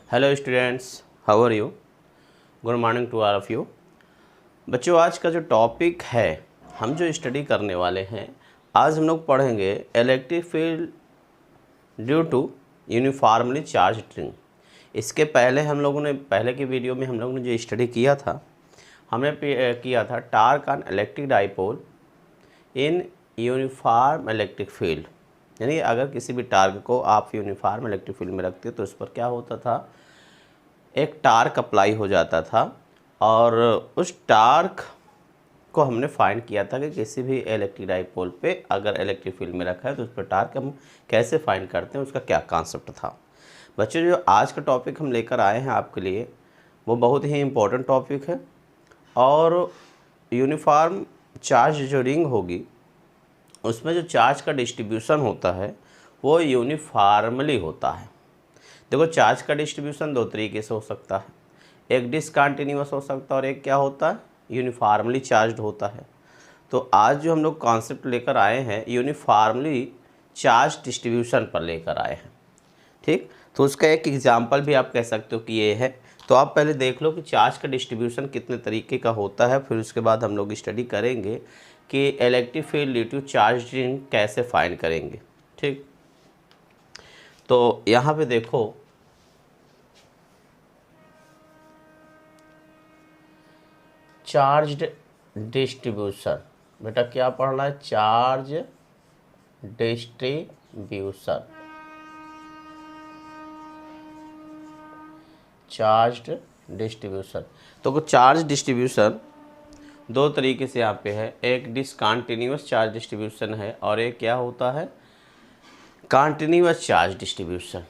Hello students, how are you? Good morning to all of you. बच्चों, आज का जो टॉपिक है, हम जो स्टडी करने वाले हैं, आज हम लोग पढ़ेंगे electric field due to uniformly charge ring. इसके पहले हम लोगों ने पहले की वीडियो में हम लोगों ने जो स्टडी किया था, हमने किया था torque on electric dipole in uniform electric field. यानी अगर किसी भी टार्क को आप यूनिफॉर्म इलेक्ट्रिक फील्ड में रखते तो उस पर क्या होता था, एक टार्क अप्लाई हो जाता था। और उस टार्क को हमने फाइंड किया था कि किसी भी इलेक्ट्रिक डाइपोल पे अगर इलेक्ट्रिक फील्ड में रखा है तो उस पर टार्क हम कैसे फाइंड करते हैं, उसका क्या कॉन्सेप्ट था। बच्चों, जो आज का टॉपिक हम लेकर आए हैं आपके लिए, वो बहुत ही इम्पोर्टेंट टॉपिक है। और यूनिफॉर्म चार्ज जो रिंग होगी, उसमें जो चार्ज का डिस्ट्रीब्यूशन होता है वो यूनिफॉर्मली होता है। देखो, चार्ज का डिस्ट्रीब्यूशन दो तरीके से हो सकता है, एक डिसकंटिन्यूअस हो सकता है और एक क्या होता है, यूनिफॉर्मली चार्ज्ड होता है। तो आज जो हम लोग कॉन्सेप्ट लेकर आए हैं, यूनिफॉर्मली चार्ज डिस्ट्रीब्यूशन पर लेकर आए हैं। ठीक, तो उसका एक एग्जांपल भी आप कह सकते हो कि ये है। तो आप पहले देख लो कि चार्ज का डिस्ट्रीब्यूशन कितने तरीके का होता है, फिर उसके बाद हम लोग स्टडी करेंगे कि electric field due to charge ring कैसे फाइंड करेंगे। ठीक, तो यहाँ पे देखो, चार्ज डिस्ट्रीब्यूशन, बेटा क्या पढ़ना है, चार्ज डिस्ट्रीब्यूशन। चार्ज डिस्ट्रीब्यूशन, तो चार्ज डिस्ट्रीब्यूशन दो तरीके से यहाँ पे है, एक डिसकंटिन्यूअस चार्ज डिस्ट्रीब्यूशन है और एक क्या होता है, कंटिन्यूअस चार्ज डिस्ट्रीब्यूशन।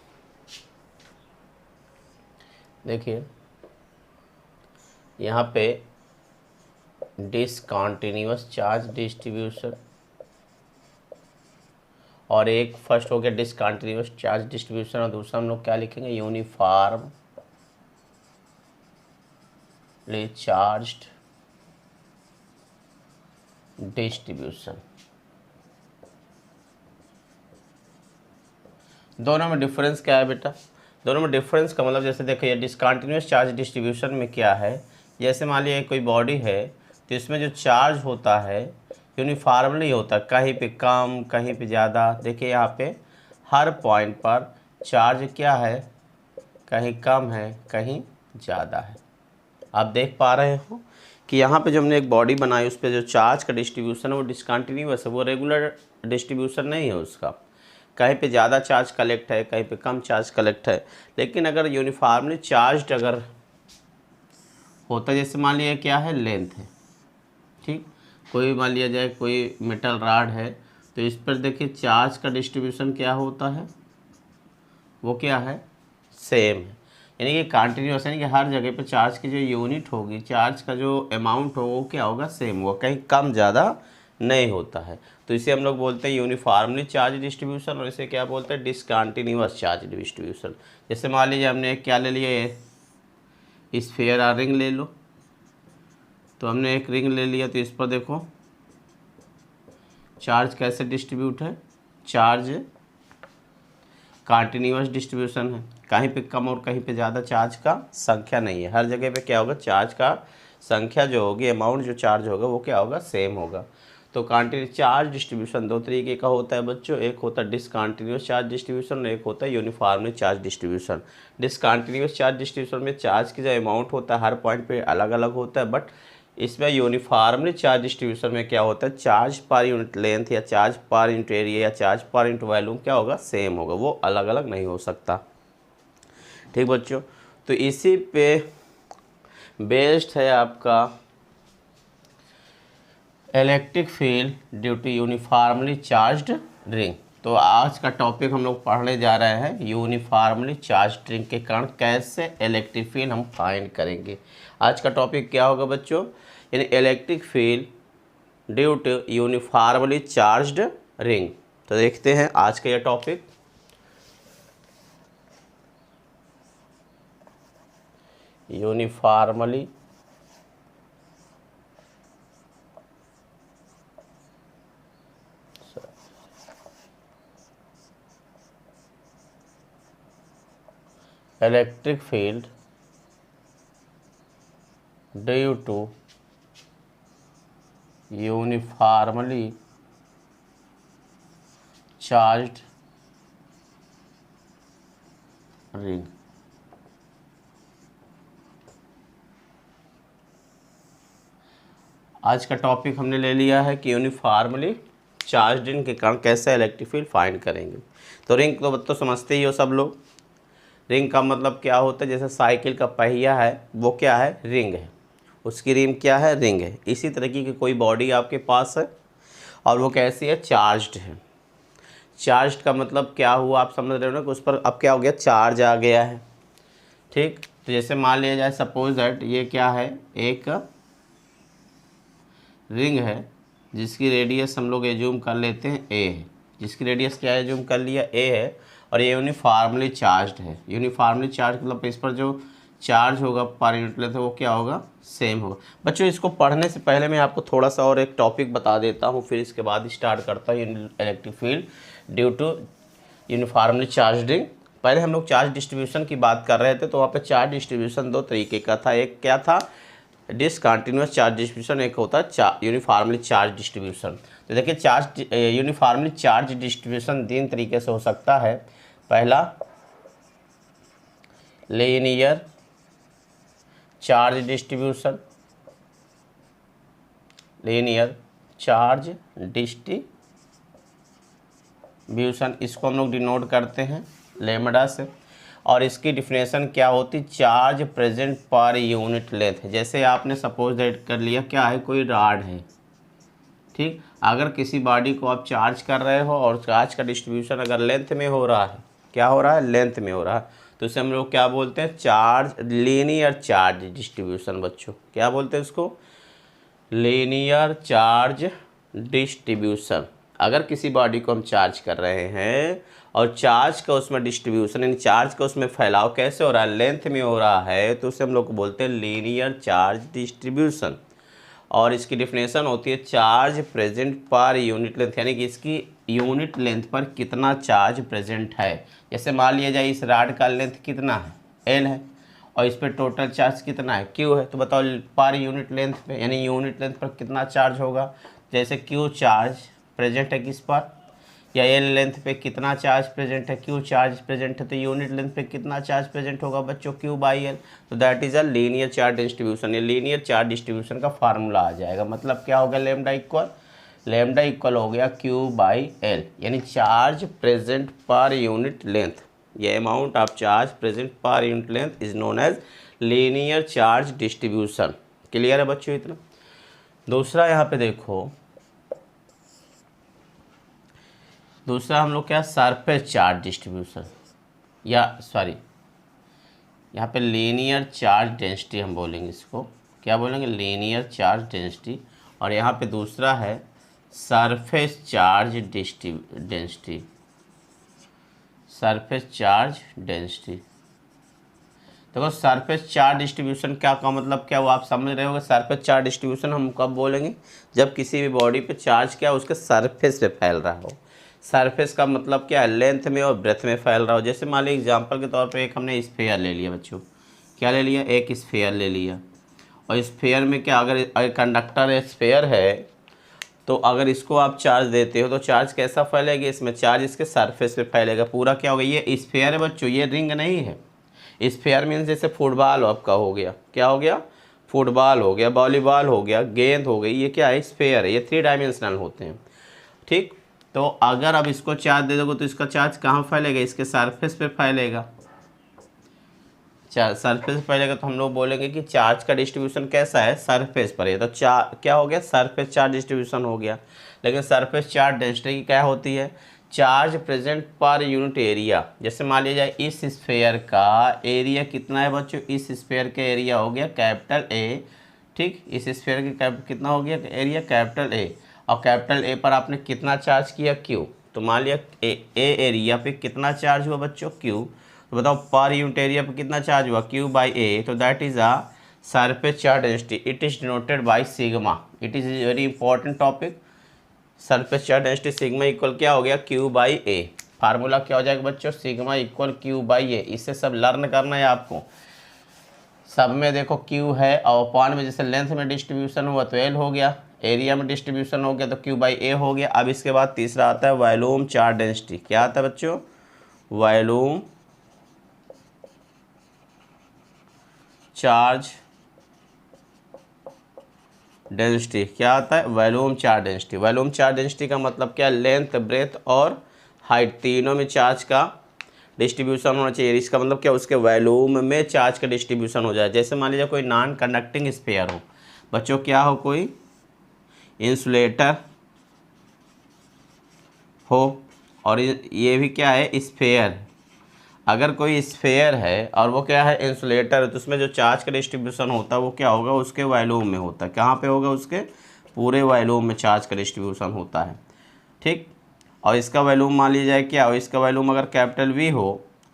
देखिए यहाँ पे डिसकंटिन्यूअस चार्ज डिस्ट्रीब्यूशन और एक फर्स्ट हो गया डिसकंटिन्यूअस चार्ज डिस्ट्रीब्यूशन और दूसरा हम लोग क्या लिखेंगे, यूनिफॉर्म चार्ज्ड डिस्ट्रीब्यूशन। दोनों में डिफरेंस क्या है बेटा? दोनों में डिफरेंस का मतलब, जैसे देखो ये डिसकंटिन्यूअस चार्ज डिस्ट्रीब्यूशन में क्या है, जैसे मान लिया कोई बॉडी है तो इसमें जो चार्ज होता है यूनिफॉर्मली होता है, कहीं पे कम कहीं पे ज़्यादा। देखिए यहाँ पे हर पॉइंट पर चार्ज क्या है, कहीं कम है कहीं ज़्यादा है। आप देख पा रहे हो कि यहाँ पे जो हमने एक बॉडी बनाई उस पर जो चार्ज का डिस्ट्रीब्यूशन है वो डिसकंटिन्यूअस है, वो रेगुलर डिस्ट्रीब्यूशन नहीं है उसका। कहीं पे ज़्यादा चार्ज कलेक्ट है, कहीं पे कम चार्ज कलेक्ट है। लेकिन अगर यूनिफॉर्मली चार्ज अगर होता है, जैसे मान लिया क्या है, लेंथ है, ठीक, कोई मान लिया जाए कोई मेटल रॉड है, तो इस पर देखिए चार्ज का डिस्ट्रीब्यूशन क्या होता है, वो क्या है, सेम है। यानी कि कंटिन्यूअस, यानी कि हर जगह पे चार्ज की जो यूनिट होगी, चार्ज का जो अमाउंट होगा वो क्या होगा, सेम होगा, कहीं कम ज़्यादा नहीं होता है। तो इसे हम लोग बोलते हैं यूनिफॉर्मली चार्ज डिस्ट्रीब्यूशन और इसे क्या बोलते हैं, डिसकंटिन्यूअस चार्ज डिस्ट्रीब्यूशन। जैसे मान लीजिए हमने क्या ले लिया, स्फीयर और रिंग ले लो। तो हमने एक रिंग ले लिया, तो इस पर देखो चार्ज कैसे डिस्ट्रीब्यूट है, चार्ज कंटिन्यूअस डिस्ट्रीब्यूशन है, कहीं पे कम और कहीं पे ज़्यादा चार्ज का संख्या नहीं है। हर जगह पे क्या होगा, चार्ज का संख्या जो होगी, अमाउंट जो चार्ज होगा वो क्या होगा, सेम होगा। तो कंटिन्यूस चार्ज डिस्ट्रीब्यूशन दो तरीके का होता है बच्चों, एक होता है डिसकंटिन्यूअस चार्ज डिस्ट्रीब्यूशन और एक होता है uniformly charge distribution. Discontinuous charge distribution में चार्ज की जो अमाउंट होता है हर पॉइंट पे अलग अलग होता है, बट इसमें यूनिफॉर्मली चार्ज डिस्ट्रीब्यूशन में क्या होता है, चार्ज पर यूनिट लेंथ या चार्ज पर यूनिट एरिया या चार्ज पर यूनिट वॉल्यूम क्या होगा, सेम होगा, वो अलग अलग नहीं हो सकता। ठीक बच्चों, तो इसी पे बेस्ड है आपका electric field due to uniformly charged ring. तो आज का टॉपिक हम लोग पढ़ने जा रहे हैं यूनिफॉर्मली चार्ज्ड रिंग के कारण कैसे इलेक्ट्रिक फील्ड हम फाइंड करेंगे। आज का टॉपिक क्या होगा बच्चों, यानी electric field due to uniformly charged ring. तो देखते हैं आज का यह topic. Uniformly electric field due to uniformly charged ring. आज का टॉपिक हमने ले लिया है कि यूनिफॉर्मली चार्ज रिंग के कारण कैसे इलेक्ट्रिक फील्ड फाइंड करेंगे। तो रिंग तो समझते ही हो सब लोग। रिंग का मतलब क्या होता है, जैसे साइकिल का पहिया है वो क्या है, रिंग है, उसकी रिंग क्या है, रिंग है। इसी तरीके की कोई बॉडी आपके पास है और वो कैसी है, चार्ज्ड है। चार्ज्ड का मतलब क्या हुआ, आप समझ रहे हो ना, कि उस पर अब क्या हो गया, चार्ज आ गया है। ठीक, तो जैसे मान लिया जाए सपोज दैट ये क्या है, एक रिंग है जिसकी रेडियस हम लोग एज्यूम कर लेते हैं ए है। जिसकी रेडियस क्या है, एज्यूम कर लिया ए है, और ये यूनिफॉर्मली चार्ज्ड है। यूनिफॉर्मली चार्ज मतलब इस पर जो चार्ज होगा पर यूनिट लेंथ वो क्या होगा, सेम होगा। बच्चों इसको पढ़ने से पहले मैं आपको थोड़ा सा और एक टॉपिक बता देता हूँ, फिर इसके बाद स्टार्ट करता हूँ electric field due to uniformly charged ring. पहले हम लोग चार्ज डिस्ट्रीब्यूशन की बात कर रहे थे, तो वहाँ पे चार्ज डिस्ट्रीब्यूशन दो तरीके का था। एक क्या था, डिसकंटिन्यूअस चार्ज डिस्ट्रीब्यूशन, एक होता है यूनिफॉर्मली चार्ज डिस्ट्रीब्यूशन। तो देखिए चार्ज यूनिफॉर्मली चार्ज डिस्ट्रीब्यूशन तीन तरीके से हो सकता है। पहला linear charge distribution, linear charge distribution, इसको हम लोग डिनोट करते हैं लैम्डा से। और इसकी डिफिनेशन क्या होती, charge present per unit length. जैसे आपने सपोज दैट कर लिया क्या है, कोई रॉड है, ठीक, अगर किसी बॉडी को आप चार्ज कर रहे हो और चार्ज का डिस्ट्रीब्यूशन अगर लेंथ में हो रहा है, क्या हो रहा है, लेंथ में हो रहा है, तो इसे हम लोग क्या बोलते हैं, चार्ज लीनियर चार्ज डिस्ट्रीब्यूशन। बच्चों क्या बोलते हैं इसको, लीनियर चार्ज डिस्ट्रीब्यूशन। अगर किसी बॉडी को हम चार्ज कर रहे हैं और चार्ज का उसमें डिस्ट्रीब्यूशन यानी चार्ज का उसमें फैलाव कैसे हो रहा है, लेंथ में हो रहा है, तो उसे हम लोग बोलते हैं लीनियर चार्ज डिस्ट्रीब्यूशन। और इसकी डिफिनेशन होती है charge present per unit length, यानी कि इसकी यूनिट लेंथ पर कितना चार्ज प्रेजेंट है। जैसे मान लिया जाए इस रॉड का लेंथ कितना है, एल है, और इस पर टोटल चार्ज कितना है, क्यू है। तो बताओ पर यूनिट लेंथ पे यानी यूनिट लेंथ पर कितना चार्ज होगा। जैसे क्यू चार्ज प्रेजेंट है किस पर, या एल लेंथ पे कितना चार्ज प्रेजेंट है, क्यू चार्ज प्रेजेंट है, तो यूनिट लेंथ पे कितना चार्ज प्रेजेंट होगा बच्चों, क्यू बाई एल। तो that is a linear charge distribution. ये लीनियर चार्ज डिस्ट्रीब्यूशन का फार्मूला आ जाएगा। मतलब क्या होगा, लेमडा इक्वल हो गया क्यू बाई एल, यानी charge present per unit length. ये amount of charge present per unit length is known as linear charge distribution. Clear है बच्चों इतना। दूसरा यहाँ पे देखो, दूसरा हम लोग क्या, सरफेस चार्ज डिस्ट्रीब्यूशन, या सॉरी यहाँ पे लीनियर चार्ज डेंसिटी हम बोलेंगे इसको, क्या बोलेंगे, लीनियर चार्ज डेंसिटी। और यहाँ पे दूसरा है surface charge density, surface charge density. देखो सरफेस चार्ज डिस्ट्रीब्यूशन क्या का मतलब क्या, वो आप समझ रहे होगे। सरफेस चार्ज डिस्ट्रीब्यूशन हम कब बोलेंगे, जब किसी भी बॉडी पे चार्ज क्या उसके सरफेस पे फैल रहा हो। सरफेस का मतलब क्या है, लेंथ में और ब्रेथ में फैल रहा हो। जैसे मान लीजिए एग्जांपल के तौर पे एक हमने स्फीयर ले लिया बच्चों, क्या ले लिया, एक स्फीयर ले लिया, और स्फीयर में क्या, अगर कंडक्टर स्फीयर है तो अगर इसको आप चार्ज देते हो तो चार्ज कैसा फैलेगा, इसमें चार्ज इसके सरफेस पे फैलेगा पूरा। क्या होगा, ये स्फीयर है बच्चों, ये रिंग नहीं है। स्फीयर मीन्स जैसे फुटबॉल आपका हो गया, क्या हो गया, फुटबॉल हो गया, वॉलीबॉल हो गया, गेंद हो गई, ये क्या है, स्फीयर है, ये 3 डायमेंशनल होते हैं। ठीक, तो अगर अब इसको चार्ज दे दोगे तो इसका चार्ज कहाँ फैलेगा, इसके सरफेस पे फैलेगा। सरफेस पे फैलेगा तो हम लोग बोलेंगे कि चार्ज का डिस्ट्रीब्यूशन कैसा है, सरफेस पर है। तो क्या हो गया, सरफेस चार्ज डिस्ट्रीब्यूशन हो गया। लेकिन सरफेस चार्ज डेंसिटी क्या होती है, charge present per unit area. जैसे मान लिया जाए इस स्फीयर का एरिया कितना है बच्चों, इस स्फीयर का एरिया हो गया कैपिटल ए। ठीक, इस स्फीयर का कितना हो गया एरिया, कैपिटल ए, और कैपिटल ए पर आपने कितना चार्ज किया, क्यू। तो मान लिया ए एरिया पे कितना चार्ज हुआ बच्चों, क्यू। तो बताओ पर यूनिट एरिया पे कितना चार्ज हुआ, क्यू बाई ए। तो that is a surface charge density, it is denoted by sigma. It is very important topic. Surface charge density sigma equal क्या हो गया, क्यू बाई ए। फार्मूला क्या हो जाएगा बच्चों, सिग्मा इक्वल क्यू बाई ए। इससे सब लर्न करना है आपको। सब में देखो क्यू है और अपॉन में जैसे लेंथ में डिस्ट्रीब्यूशन हुआ तो एल हो गया, एरिया में डिस्ट्रीब्यूशन हो गया तो क्यू बाई ए हो गया। अब इसके बाद तीसरा आता है वॉल्यूम चार्ज डेंसिटी। क्या आता है बच्चों, वॉल्यूम चार्ज डेंसिटी। क्या आता है, volume charge density. Volume charge density का मतलब क्या, लेंथ ब्रेथ और हाइट तीनों में चार्ज का डिस्ट्रीब्यूशन होना चाहिए। इसका मतलब क्या, उसके वॉल्यूम में चार्ज का डिस्ट्रीब्यूशन हो जाए। जैसे मान लीजिए कोई नॉन कंडक्टिंग स्फीयर हो बच्चों, क्या हो, कोई इंसुलेटर हो और ये भी क्या है, स्फीयर। अगर कोई स्फीयर है और वो क्या है, इंसुलेटर है, तो उसमें जो चार्ज का डिस्ट्रीब्यूशन होता है वो क्या होगा, उसके वॉल्यूम में होता है। कहाँ पे होगा, उसके पूरे वॉल्यूम में चार्ज का डिस्ट्रीब्यूशन होता है। ठीक, और इसका वॉल्यूम मान लीजिए जाए क्या हो, इसका वॉल्यूम अगर कैपिटल वी हो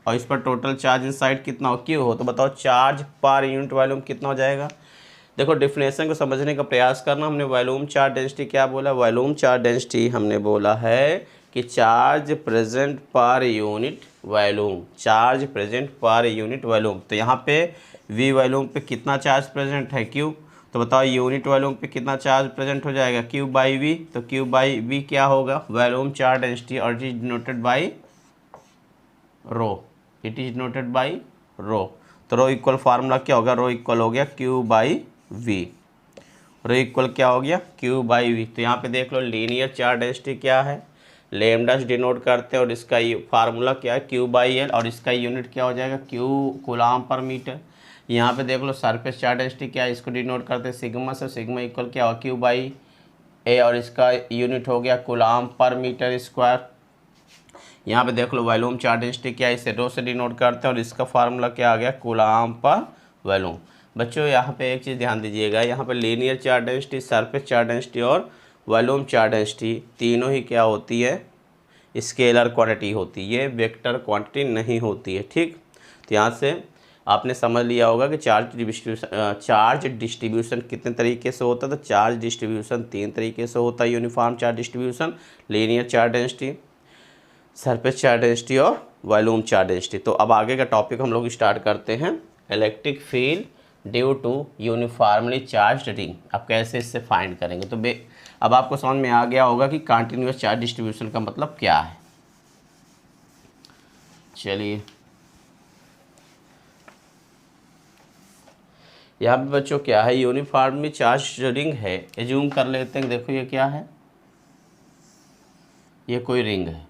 और इस पर टोटल चार्ज इनसाइड कितना हो, क्यू हो, तो बताओ चार्ज पर यूनिट वॉल्यूम कितना हो जाएगा। देखो डेफिनेशन को समझने का प्रयास करना। हमने वॉल्यूम चार्ज डेंसिटी क्या बोला, वॉल्यूम चार्ज डेंसिटी हमने बोला है कि charge present per unit volume, charge present per unit volume. तो यहाँ पे वी वॉल्यूम पे कितना चार्ज प्रेजेंट है, क्यू, तो बताओ यूनिट वॉल्यूम पे कितना चार्ज प्रेजेंट हो जाएगा, क्यू बाई वी। तो क्यू बाई वी क्या होगा, वॉल्यूम चार्ज डेंसिटी, और it is denoted by rho, it is denoted by rho. तो रो इक्वल फार्मूला क्या होगा, रो इक्वल हो गया Q by V. Rho equal क्या हो गया, क्यू बाई वी। तो यहाँ पे देख लो लीनियर चार्ज डेंसिटी क्या है, लेमडा से डिनोट करते हैं और इसका फार्मूला क्या है, क्यू बाई एल, और इसका यूनिट क्या हो जाएगा, क्यू कूलाम पर मीटर। यहाँ पे देख लो सरफेस चार्ज डेंसिटी क्या है, इसको डिनोट करते हैं सिग्मा से। सिग्मा इक्वल क्या होगा, क्यू बाई ए, और इसका यूनिट हो गया कूलाम पर मीटर स्क्वायर। यहाँ पे देख लो वॉल्यूम चार्ज डेंसिटी क्या है, इसे रो से डिनोट करते हैं और इसका फार्मूला क्या आ गया, कूलाम पर वॉल्यूम। बच्चों यहाँ पे एक चीज़ ध्यान दीजिएगा, यहाँ पे linear charge density, surface charge density और वॉल्यूम चार्ज डेंसिटी तीनों ही क्या होती है, स्केलर क्वांटिटी होती है, ये वेक्टर क्वांटिटी नहीं होती है। ठीक, तो यहाँ से आपने समझ लिया होगा कि चार्ज डिस्ट्रीब्यूशन कितने तरीके से होता है। तो चार्ज डिस्ट्रीब्यूशन 3 तरीके से होता है, uniform charge distribution, linear charge density, surface charge density और वॉल्यूम चार्ज डेंसिटी। तो अब आगे का टॉपिक हम लोग स्टार्ट करते हैं, electric field due to uniformly charge ring. अब कैसे इससे फाइंड करेंगे, तो अब आपको समझ में आ गया होगा कि कंटिन्यूअस चार्ज डिस्ट्रीब्यूशन का मतलब क्या है। चलिए यहाँ पे बच्चों क्या है, यूनिफॉर्मली चार्ज रिंग है, एज्यूम कर लेते हैं। देखो ये क्या है, ये कोई रिंग है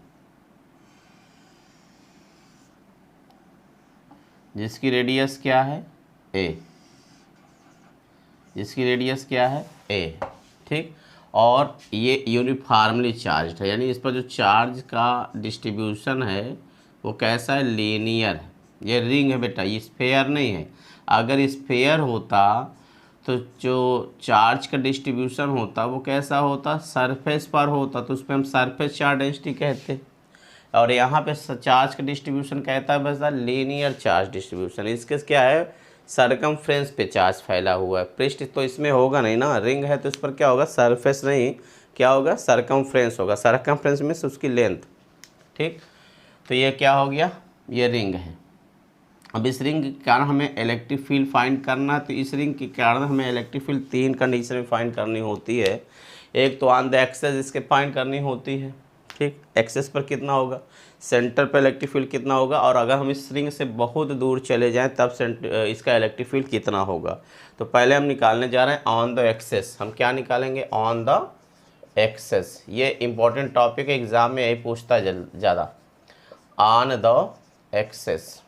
जिसकी रेडियस क्या है, ए, जिसकी रेडियस क्या है, ए। ठीक, और ये यूनिफॉर्मली चार्ज है, यानी इस पर जो चार्ज का डिस्ट्रीब्यूशन है वो कैसा है, लीनियर है। ये रिंग है बेटा, ये स्फीयर नहीं है। अगर स्फीयर होता तो जो चार्ज का डिस्ट्रीब्यूशन होता वो कैसा होता, सरफेस पर होता, तो उस पर हम सरफेस चार्ज डेंसिटी कहते। और यहाँ पे चार्ज का डिस्ट्रीब्यूशन कहता है बस लीनियर चार्ज डिस्ट्रीब्यूशन। इसके क्या है, सरकमफ्रेंस पे चार्ज फैला हुआ है, पृष्ठ तो इसमें होगा नहीं ना, रिंग है तो इस पर क्या होगा, सरफेस नहीं, क्या होगा, सरकमफ्रेंस होगा। सरकमफ्रेंस में से उसकी लेंथ। ठीक, तो ये क्या हो गया, ये रिंग है। अब इस रिंग के कारण हमें इलेक्ट्रिक फील्ड फाइंड करना है। तो इस रिंग के कारण हमें इलेक्ट्रिक फील्ड 3 कंडीशन में फाइंड करनी होती है। एक तो ऑन द एक्सेस इसके फाइंड करनी होती है। ठीक, एक्सेस पर कितना होगा, सेंटर पर इलेक्ट्रिक फील्ड कितना होगा, और अगर हम इस रिंग से बहुत दूर चले जाएं तब इसका इलेक्ट्रिक फील्ड कितना होगा। तो पहले हम निकालने जा रहे हैं ऑन द एक्सेस। हम क्या निकालेंगे, ऑन द एक्सेस। ये इंपॉर्टेंट टॉपिक है, एग्जाम में यही पूछता है ज़्यादा। ऑन द एक्सेस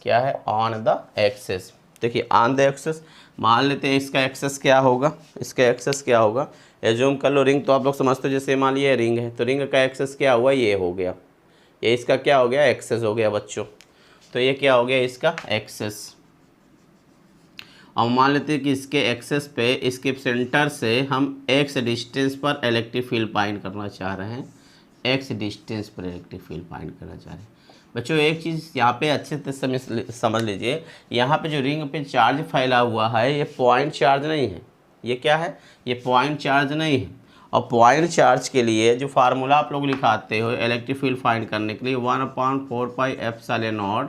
क्या है, ऑन द एक्सेस। देखिए ऑन द एक्सेस मान लेते हैं, इसका एक्सेस क्या होगा, इसका एक्सेस क्या होगा, एज्यूम कर लो रिंग, तो आप लोग समझते हो जैसे मान लिया रिंग है, तो रिंग का एक्सेस क्या हुआ, ये हो गया, ये इसका क्या हो गया, एक्सेस हो गया बच्चों। तो ये क्या हो गया, इसका एक्सेस। और मान लेते हैं कि इसके एक्सेस पे, इसके सेंटर से हम एक्स डिस्टेंस पर इलेक्ट्रिक फील्ड फाइंड करना चाह रहे हैं, एक्स डिस्टेंस पर इलेक्ट्रिक फील्ड फाइंड करना चाह रहे हैं। बच्चों एक चीज़ यहाँ पे अच्छे से समझ लीजिए, यहाँ पे जो रिंग पे चार्ज फैला हुआ है ये पॉइंट चार्ज नहीं है। ये क्या है, ये पॉइंट चार्ज नहीं है। और पॉइंट चार्ज के लिए जो फार्मूला आप लोग लिखाते हो इलेक्ट्रिक फील्ड फाइंड करने के लिए 1/4πε0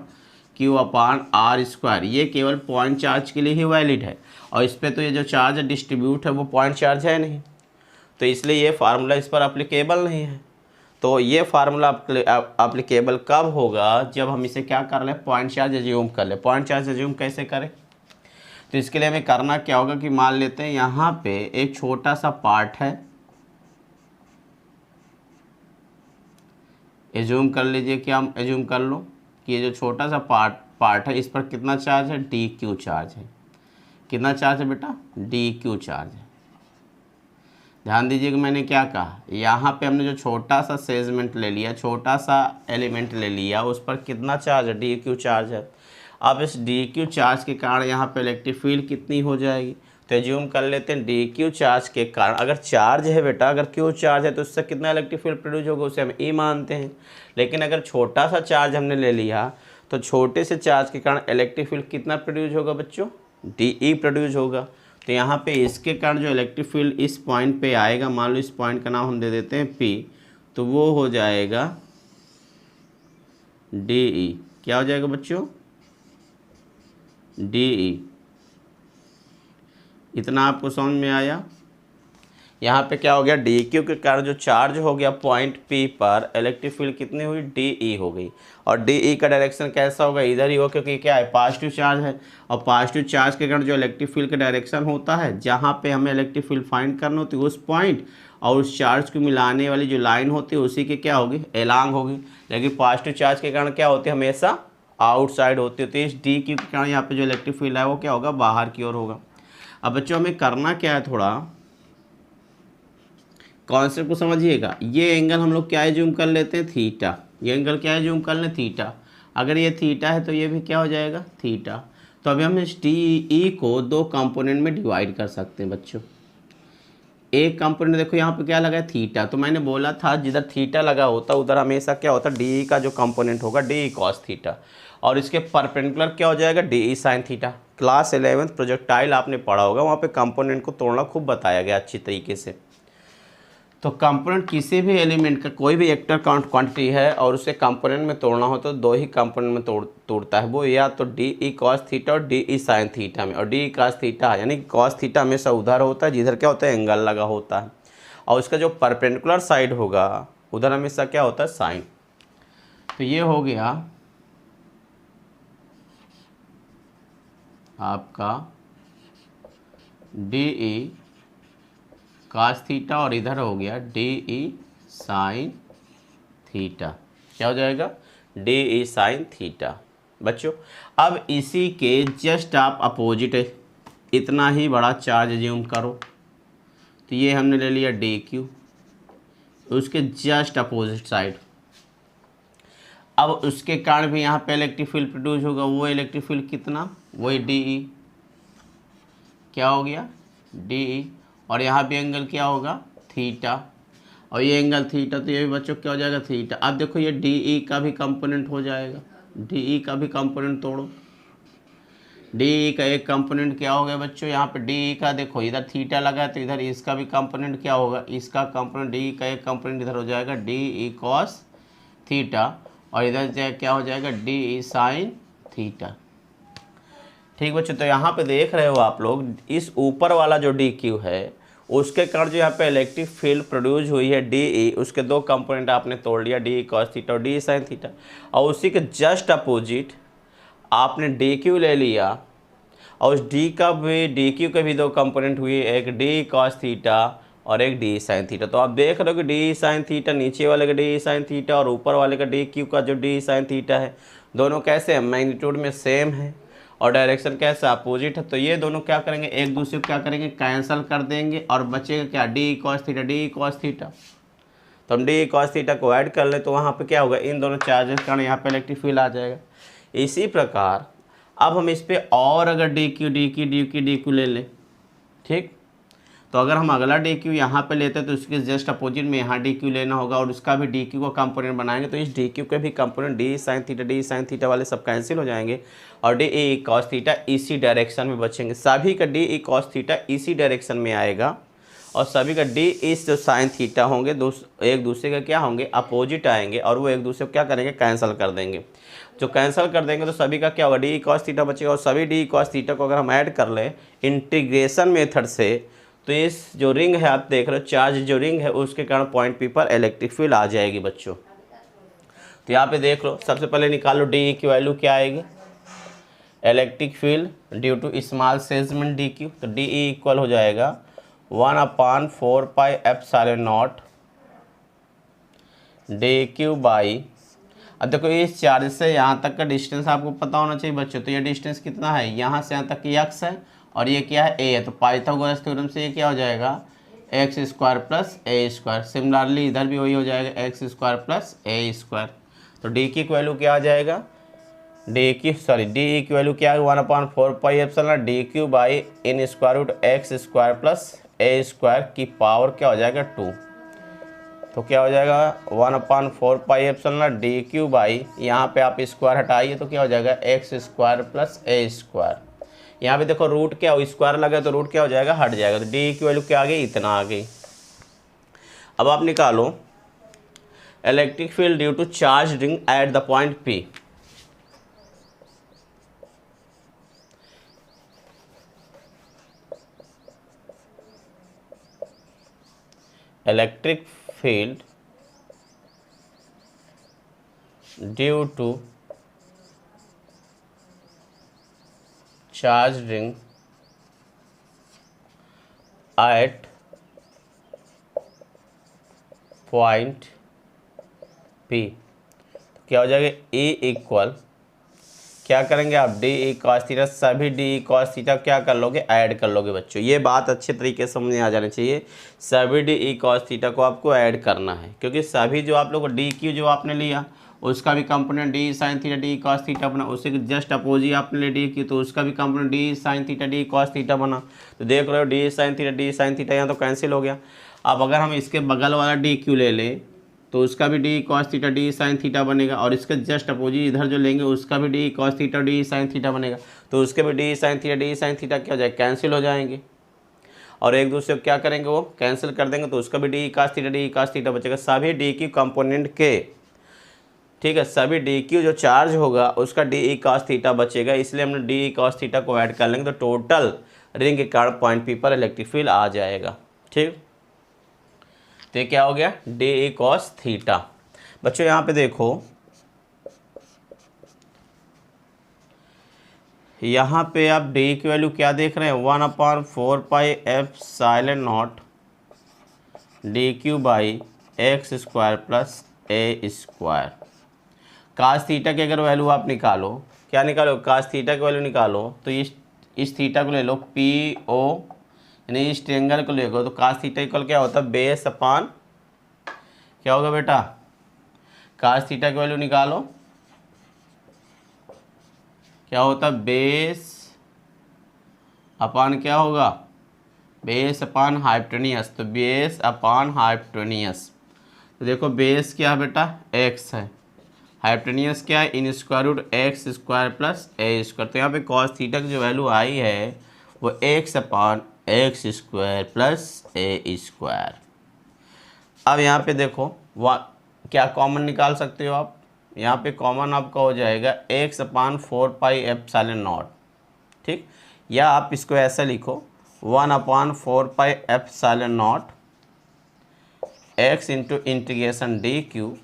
Q/r², ये केवल पॉइंट चार्ज के लिए ही वैलिड है। और इस पर तो ये जो चार्ज डिस्ट्रीब्यूट है वो पॉइंट चार्ज है नहीं, तो इसलिए ये फार्मूला इस पर अप्लीकेबल नहीं है। तो ये फार्मूला अप्लीकेबल कब होगा, जब हम इसे क्या कर लें, पॉइंट चार्ज एज्यूम कर ले। पॉइंट चार्ज एज्यूम कैसे करें, तो इसके लिए हमें करना क्या होगा कि मान लेते हैं यहाँ पे एक छोटा सा पार्ट है, एज्यूम कर लीजिए कि हम एज्यूम कर लो कि ये जो छोटा सा पार्ट है इस पर कितना चार्ज है, dq चार्ज है। कितना चार्ज है बेटा, dq चार्ज है। ध्यान दीजिए कि मैंने क्या कहा, यहाँ पे हमने जो छोटा सा सेगमेंट ले लिया, छोटा सा एलिमेंट ले लिया, उस पर कितना चार्ज है, dq चार्ज है। अब इस dq चार्ज के कारण यहाँ पे इलेक्ट्रिक फील्ड कितनी हो जाएगी, तो एज्यूम कर लेते हैं dq चार्ज के कारण, अगर चार्ज है बेटा, अगर q चार्ज है तो उससे कितना इलेक्ट्रिक फील्ड प्रोड्यूस होगा, उसे हम E मानते हैं। लेकिन अगर छोटा सा चार्ज हमने ले लिया तो छोटे से चार्ज के कारण इलेक्ट्रिक फील्ड कितना प्रोड्यूस होगा बच्चों, dE प्रोड्यूस होगा। तो यहाँ पे इसके कारण जो इलेक्ट्रिक फील्ड इस पॉइंट पे आएगा, मान लो इस पॉइंट का नाम हम दे देते हैं P, तो वो हो जाएगा dE। क्या हो जाएगा बच्चों, dE। इतना आपको समझ में आया। यहाँ पे क्या हो गया, dq के कारण जो चार्ज हो गया पॉइंट P पर, इलेक्ट्रिक फील्ड कितनी हुई, dE हो गई। और dE का डायरेक्शन कैसा होगा, इधर ही होगा, क्योंकि क्या है, पॉजिटिव चार्ज है। और पॉजिटिव चार्ज के कारण जो इलेक्ट्रिक फील्ड का डायरेक्शन होता है, जहाँ पे हमें इलेक्ट्रिक फील्ड फाइंड करना होती है, उस पॉइंट और उस चार्ज को मिलाने वाली जो लाइन होती है उसी के क्या होगी, एलांग होगी। लेकिन पॉजिटिव चार्ज के कारण क्या होती है, हमेशा आउटसाइड होती है। तो इस dq के कारण यहाँ पे जो इलेक्ट्रिक फील्ड है वो क्या होगा, बाहर की ओर होगा। अब बच्चों हमें करना क्या है, थोड़ा कॉन्सेप्ट को समझिएगा। ये एंगल हम लोग क्या एज्यूम कर लेते हैं, थीटा। ये एंगल क्या एज्यूम कर लें, थीटा। अगर ये थीटा है तो ये भी क्या हो जाएगा, थीटा। तो अभी हम इस DE को दो कंपोनेंट में डिवाइड कर सकते हैं बच्चों। एक कंपोनेंट देखो यहाँ पे क्या लगा है, थीटा। तो मैंने बोला था जिधर थीटा लगा होता उधर हमेशा क्या होता है, DE का जो कंपोनेंट होगा DE cos थीटा, और इसके परपेंडिकुलर क्या हो जाएगा, DE sin theta. Class 11th projectile आपने पढ़ा होगा, वहाँ पे कंपोनेंट को तोड़ना खूब बताया गया अच्छी तरीके से। तो कंपोनेंट किसी भी एलिमेंट का कोई भी वेक्टर क्वांटिटी है और उसे कंपोनेंट में तोड़ना हो तो दो ही कंपोनेंट में तोड़ता है वो, या तो DE cos थीटा और DE sin थीटा में। और DE cos थीटा यानी cos थीटा हमेशा उधर होता है जिधर क्या होता है, एंगल लगा होता है, और उसका जो परपेंडिकुलर साइड होगा उधर हमेशा क्या होता है, साइन। तो ये हो गया आपका DE cos थीटा और इधर हो गया DE sin थीटा। क्या हो जाएगा, DE sin थीटा। बच्चों अब इसी के जस्ट आप अपोजिट है, इतना ही बड़ा चार्ज एज्यूम करो। तो ये हमने ले लिया DQ, उसके जस्ट अपोजिट साइड। अब उसके कारण भी यहाँ पे इलेक्ट्रिक फील्ड प्रोड्यूस होगा, वो इलेक्ट्रिक फील्ड कितना, वही DE। क्या हो गया, DE। और यहाँ भी एंगल क्या होगा, थीटा, और ये एंगल थीटा, तो ये भी बच्चों क्या हो जाएगा, थीटा। अब देखो ये DE का भी कंपोनेंट हो जाएगा, DE का भी कंपोनेंट तोड़ो। DE का एक कंपोनेंट क्या हो गया बच्चों, यहाँ पे DE का देखो इधर थीटा लगा है तो इधर इसका भी कंपोनेंट क्या होगा, इसका कंपोनेंट DE का एक कंपोनेंट इधर हो जाएगा DE cos थीटा, और इधर क्या हो जाएगा DE sin थीटा। ठीक बच्चों, तो यहाँ पे देख रहे हो आप लोग, इस ऊपर वाला जो DQ है उसके कारण जो यहाँ पे इलेक्ट्रिक फील्ड प्रोड्यूस हुई है DE, उसके दो कंपोनेंट आपने तोड़ लिया, DE cos थीटा और DE sin थीटा। और उसी के जस्ट अपोजिट आपने DQ ले लिया, और उस DQ के भी दो कंपोनेंट हुए, एक DE cos थीटा और एक DE sin थीटा। तो आप देख रहे हो कि DE sin थीटा, नीचे वाले का DE sin थीटा और ऊपर वाले का DQ का जो DE sin थीटा है, दोनों कैसे हैं, मैग्नीट्यूड में सेम है और डायरेक्शन कैसा, अपोजिट है। तो ये दोनों क्या करेंगे, एक दूसरे को क्या करेंगे, कैंसिल कर देंगे, और बचेगा क्या, DE cos theta, DE cos theta. तो हम DE cos थीटा को ऐड कर ले तो वहाँ पे क्या होगा, इन दोनों चार्जेस के कारण यहाँ पे इलेक्ट्रिक फील्ड आ जाएगा। इसी प्रकार अब हम इस पर और अगर DQ ले लें, ठीक, तो अगर हम अगला DQ यहाँ पे लेते हैं तो उसके जस्ट अपोजिट में यहाँ DQ लेना होगा, और उसका भी DQ का कंपोनेंट बनाएंगे तो इस DQ के भी कंपोनेंट DE sin थीटा वाले सब कैंसिल हो जाएंगे, और DE cos थीटा इसी डायरेक्शन में बचेंगे। सभी का DE cos थीटा इसी डायरेक्शन में आएगा, और सभी का डी इस जो साइन थीटा होंगे एक दूसरे का क्या होंगे, अपोजिट आएंगे और वो एक दूसरे को क्या करेंगे, कैंसिल कर देंगे। जो कैंसिल कर देंगे तो सभी का क्या होगा, डी कॉस थीटा बचेगा। और सभी डी कॉस थीटा को अगर हम ऐड कर लें इंटीग्रेशन मेथड से, तो इस जो रिंग है आप देख रहे हो, चार्ज जो रिंग है उसके कारण पॉइंट पी पर इलेक्ट्रिक फील्ड आ जाएगी बच्चों। तो यहाँ पे देख लो, सबसे पहले निकालो डी की वैल्यू क्या आएगी, electric field due to small segment D Q. तो डी इक्वल हो जाएगा 1/4πε0 डी क्यू बाई, अब देखो इस चार्ज से यहाँ तक का डिस्टेंस आपको पता होना चाहिए बच्चों। तो ये डिस्टेंस कितना है, यहाँ से यहाँ तक की x है और ये क्या है, a है। तो पाइथागोरस थ्योरम से ये क्या हो जाएगा, x² + a²। सिमिलरली इधर भी वही हो जाएगा, x² + a²। तो d की वैल्यू क्या आ जाएगा, डी की वैल्यू क्या है, 1/4πε डी क्यू बाई इन स्क्वायर रूट x² + a² की पावर क्या हो जाएगा 2। तो क्या हो जाएगा 1/4πε डी क्यू बाई, यहाँ पे आप स्क्वायर हटाइए तो क्या हो जाएगा x² + a²। यहाँ पे देखो रूट क्या हो, स्क्वायर लगा तो रूट क्या हो जाएगा, हट जाएगा। तो डी की वैल्यू क्या आ गई, इतना आ गई। अब आप निकालो electric field due to charge ring at the point P। Electric field due to charge ring at point P। क्या हो जाएगा, E इक्वल क्या करेंगे आप, डी ई कॉस थीटा, सभी डी ई कॉस थीटा क्या कर लोगे, ऐड कर लोगे बच्चों। ये बात अच्छे तरीके से समझ में आ जानी चाहिए, सभी डी ई कॉस थीटा को आपको ऐड करना है, क्योंकि सभी जो आप लोग डी क्यू जो आपने लिया उसका भी component D sine theta D cos theta बना, उससे जस्ट अपोजिट आपने ले डी क्यू तो उसका भी component D sine theta D cos theta बना। तो देख रहे हो डी साइन थीटा यहाँ तो कैंसिल हो गया। अब अगर हम इसके बगल वाला डी क्यू ले लें तो उसका भी D cos theta D sine theta बनेगा, और इसके जस्ट अपोजिट इधर जो लेंगे उसका भी D cos theta D sine theta बनेगा। तो उसके भी डी साइन थीटा क्या हो जाएगा, कैंसिल हो जाएंगे और एक दूसरे को क्या करेंगे, वो कैंसिल कर देंगे। तो उसका भी डी कॉस थीटा बचेगा, सभी डी क्यू कंपोनेंट के, ठीक है, सभी डी क्यू जो चार्ज होगा उसका डी कॉस थीटा बचेगा, इसलिए हमने डी कॉस थीटा को ऐड कर लेंगे। तो टोटल रिंग के कारण पॉइंट पी पर इलेक्ट्रिक फील्ड आ जाएगा। ठीक, तो ये क्या हो गया, डी कॉस थीटा। बच्चों यहाँ पे देखो, यहाँ पे आप डी की वैल्यू क्या देख रहे हैं, 1/4πε0 D Q by x² + a²। Cos theta की अगर वैल्यू आप निकालो, क्या निकालो, कास थीटा की वैल्यू निकालो, तो इस थीटा को ले लो PO, यानी इस ट्रायंगल को ले लो। तो कास थीटा इक्वल क्या होता है, बेस अपान क्या होगा बेटा, कास थीटा की वैल्यू निकालो, क्या होता है, बेस अपान क्या होगा, बेस अपान हाइपोटेनियस। तो बेस अपान हाइपोटेनियस, तो देखो बेस क्या है बेटा, x है, हाइपोटेनियस क्या है, इन स्क्वायर रूट x² + a²। तो यहाँ पे कॉस थीटा की जो वैल्यू आई है वो x/x² + a²। अब यहाँ पे देखो क्या कॉमन निकाल सकते हो आप, यहाँ पे कॉमन आपका हो जाएगा x/4πε0। ठीक, या आप इसको ऐसा लिखो 1/4πε0 x into integration D Q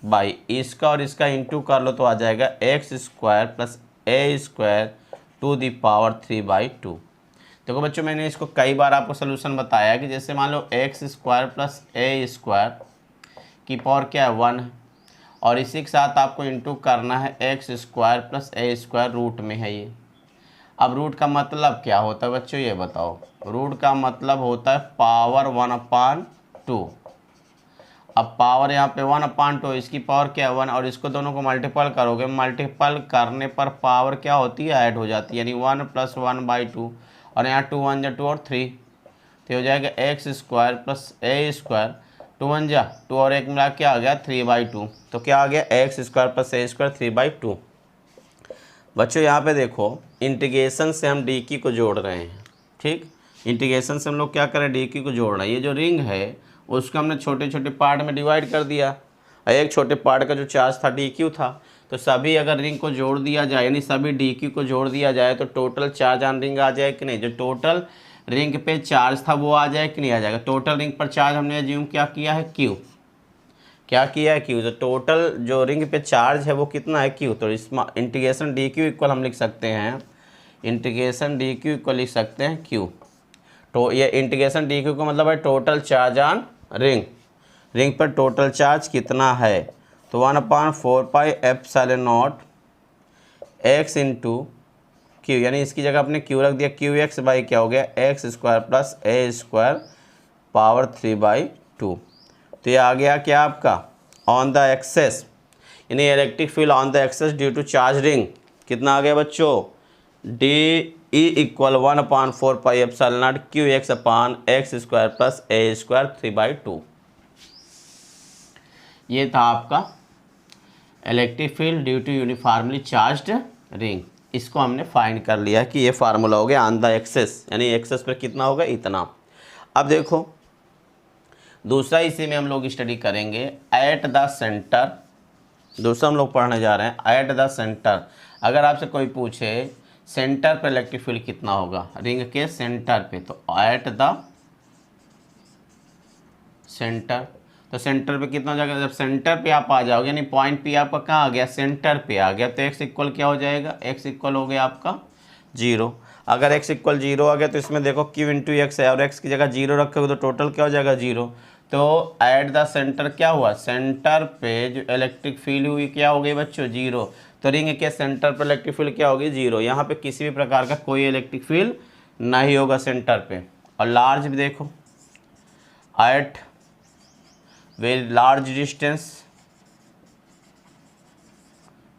by, इसका और इसका इंटू कर लो तो आ जाएगा x² + a² to the power 3/2। देखो बच्चों, मैंने इसको कई बार आपको सोल्यूशन बताया कि जैसे मान लो x² + a² की पावर क्या है 1 है, और इसी के साथ आपको इंटू करना है x² + a² रूट में है ये। अब रूट का मतलब क्या होता है बच्चों, ये बताओ, रूट का मतलब होता है पावर 1/2। अब पावर यहाँ पे 1/2, इसकी पावर क्या है 1, और इसको दोनों को मल्टीपल करोगे, मल्टीपल करने पर पावर क्या होती है, ऐड हो जाती है, यानी 1 + 1/2, और यहाँ 2 1 जा 2 और 3, तो हो जाएगा x² + a², 2 1 जा 2 और 1 मिला क्या आ गया 3/2। तो क्या आ गया, x² + a² 3/2। बच्चों यहाँ पे देखो, इंटीग्रेशन से हम डी की को जोड़ रहे हैं। ठीक, इंटीग्रेशन से हम लोग क्या करें, डी क्यू को जोड़ना। ये जो रिंग है उसको हमने छोटे छोटे पार्ट में डिवाइड कर दिया। एक छोटे पार्ट का जो चार्ज था डी क्यू था, तो सभी अगर रिंग को जोड़ दिया जाए, यानी सभी डी क्यू को जोड़ दिया जाए, तो टोटल चार्ज ऑन रिंग आ जाए कि नहीं। जो टोटल रिंग पे चार्ज था वो आ जाए कि नहीं आ जाएगा। टोटल रिंग पर चार्ज हमने एज्यूम क्या किया है, क्यू। क्या किया है, क्यू। तो टोटल जो रिंग पे चार्ज है वो कितना है, क्यू। तो इसमें इंटीग्रेशन डी क्यू इक्वल हम लिख सकते हैं, इंटीग्रेशन डी क्यू इक्वल लिख सकते हैं क्यू। तो ये इंटीग्रेशन डी क्यू का मतलब है total charge on ring. Ring पर टोटल चार्ज कितना है, तो 1/4πε0 x इंटू क्यू, यानी इसकी जगह आपने क्यू रख दिया। क्यू एक्स बाई क्या हो गया, x² प्लस a² पावर 3/2। तो ये आ गया क्या आपका, ऑन द एक्सेस, यानी electric field on the axis due to charge ring कितना आ गया बच्चों, D E equal 1/4πε0 Q X upon x² plus a² 3/2। ये था आपका electric field due to uniformly charged ring. इसको हमने फाइंड कर लिया कि ये फार्मूला हो गया ऑन द एक्सेस, यानी एक्सेस पर कितना होगा, इतना। अब देखो दूसरा इसी में हम लोग स्टडी करेंगे, एट द सेंटर। दूसरा हम लोग पढ़ने जा रहे हैं एट द सेंटर। अगर आपसे कोई पूछे सेंटर पर इलेक्ट्रिक फील्ड कितना होगा, रिंग के सेंटर पे, तो एट द सेंटर, तो सेंटर पे कितना हो जाएगा, जब सेंटर पे आप आ जाओगे, यानी पॉइंट पी आपका कहाँ आ गया, सेंटर पे आ गया, तो एक्स इक्वल क्या हो जाएगा, एक्स इक्वल हो गया आपका 0। अगर एक्स इक्वल 0 आ गया तो इसमें देखो क्यू इंटू एक्स है और एक्स की जगह 0 रखोगे तो टोटल क्या हो जाएगा 0। तो एट द सेंटर क्या हुआ, सेंटर पे जो इलेक्ट्रिक फील्ड हुई क्या हो गई बच्चों, 0। तो रिंग के सेंटर पर इलेक्ट्रिक फील्ड क्या होगी, 0। यहाँ पे किसी भी प्रकार का कोई इलेक्ट्रिक फील्ड नहीं होगा सेंटर पे। और लार्ज भी देखो, at very large distance,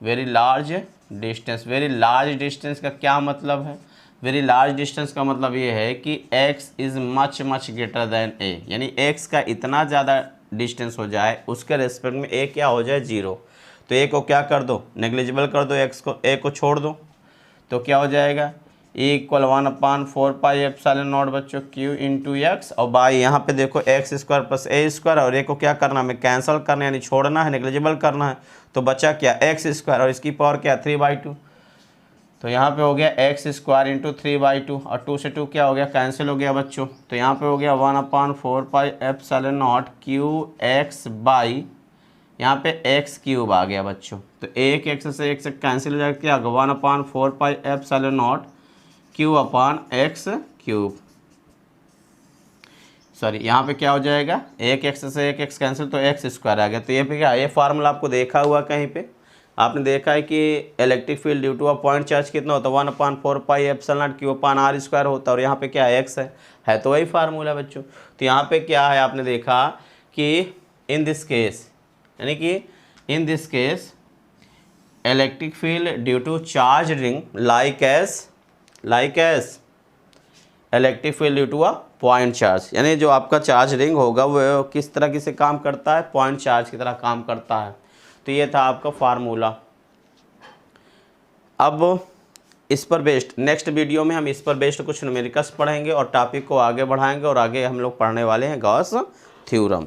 very large distance. Very large distance का क्या मतलब है, वेरी लार्ज डिस्टेंस का मतलब ये है कि x is much much greater than a, यानी x का इतना ज़्यादा डिस्टेंस हो जाए उसके रेस्पेक्ट में a क्या हो जाए, 0। तो a को क्या कर दो, नेग्लिजिबल कर दो, x को, a को छोड़ दो, तो क्या हो जाएगा, e इक्वल 1/4πε0 बच्चों q इंटू एक्स, और बाई यहाँ पे देखो x² प्लस a² और a को क्या करना, हमें कैंसिल करना है, यानी छोड़ना है, नेग्लिजिबल करना है। तो बचा क्या, x² और इसकी पावर क्या, 3/2। तो यहाँ पे हो गया x² इंटू 3/2 और 2 से 2 क्या हो गया, कैंसिल हो गया बच्चों। तो यहाँ पे हो गया 1/4πε0 क्यू एक्स बाई, यहाँ पे x³ आ गया बच्चों। तो एक x से एक से कैंसिल हो जाएगा, क्या होगा 1/4πε0 क्यू अपान x³। सॉरी, यहाँ पे क्या हो जाएगा, एक x से एक x कैंसिल, तो x² आ गया। तो ये पे क्या, ये फार्मूला आपको देखा हुआ कहीं पे, आपने देखा है कि electric field due to a point charge कितना होता है, 1/4πε0 क्यू अपान r² होता है, और यहाँ पे क्या है, x है तो वही फार्मूला बच्चों। तो यहाँ पे क्या है, आपने देखा कि इन दिस केस, यानी कि in this case electric field due to charge ring like as electric field due to a point charge, यानी जो आपका चार्ज रिंग होगा वो किस तरह की से काम करता है, पॉइंट चार्ज की तरह काम करता है। तो ये था आपका फार्मूला। अब इस पर बेस्ड नेक्स्ट वीडियो में हम इस पर बेस्ड कुछ न्यूमेरिकल्स पढ़ेंगे और टॉपिक को आगे बढ़ाएंगे, और आगे हम लोग पढ़ने वाले हैं गॉस थ्योरम।